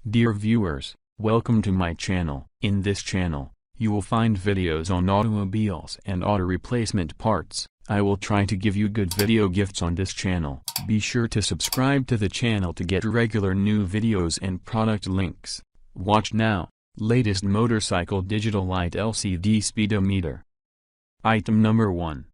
Dear viewers, welcome to my channel. In this channel, you will find videos on automobiles and auto replacement parts. I will try to give you good video gifts on this channel. Be sure to subscribe to the channel to get regular new videos and product links. Watch now. Latest motorcycle digital light LCD speedometer. Item number 1.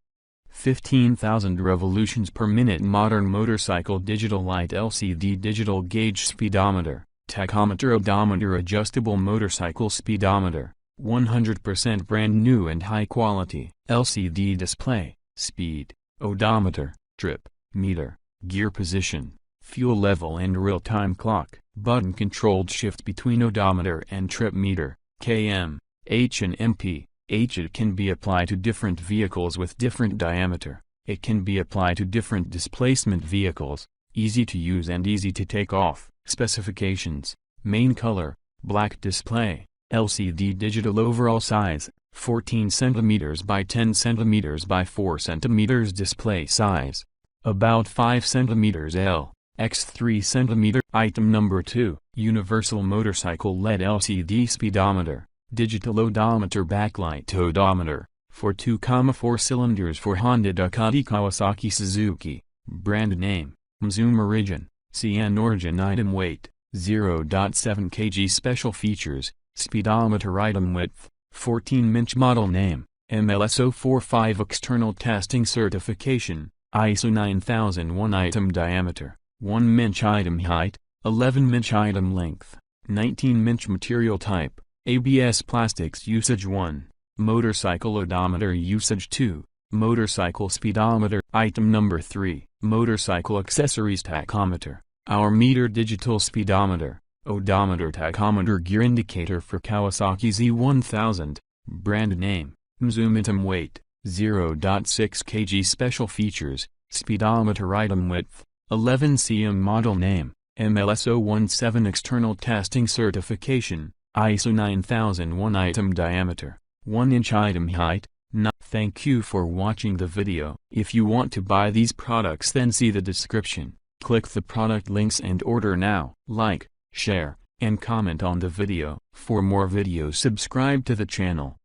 15,000 revolutions per minute modern motorcycle digital light LCD digital gauge speedometer. Tachometer odometer adjustable motorcycle speedometer. 100% brand new and high quality. LCD display, speed, odometer, trip, meter, gear position, fuel level and real-time clock. Button controlled shift between odometer and trip meter, km, H and MP. H it can be applied to different vehicles with different diameter. It can be applied to different displacement vehicles, easy to use and easy to take off. Specifications: main color, black display, LCD digital overall size, 14 cm by 10 cm by 4 cm display size, about 5 cm L, x 3 cm. Item number 2, universal motorcycle LED LCD speedometer, digital odometer backlight odometer, for 2,4 cylinders for Honda, Ducati, Kawasaki, Suzuki. Brand name, Zoom origin, CN origin. Item weight, 0.7 kg. Special features, speedometer. Item width, 14-inch. Model name, MLS 045. External testing certification, ISO 9001. Item diameter, 1 inch. Item height, 11 inch. Item length, 19 inch. Material type, ABS plastics. Usage 1, motorcycle odometer. Usage 2, motorcycle speedometer. Item number 3, motorcycle accessories. Tachometer, hour meter. Digital speedometer, odometer. Tachometer. Gear indicator for Kawasaki Z1000. Brand name, Zoom. Item weight, 0.6 kg. Special features, speedometer. Item width, 11 cm. Model name, MLS 017. External testing certification, ISO 9001. Item diameter, 1 inch. Item height, not. Thank you for watching the video. If you want to buy these products, then see the description. Click the product links and order now. Like, share, and comment on the video. For more videos, subscribe to the channel.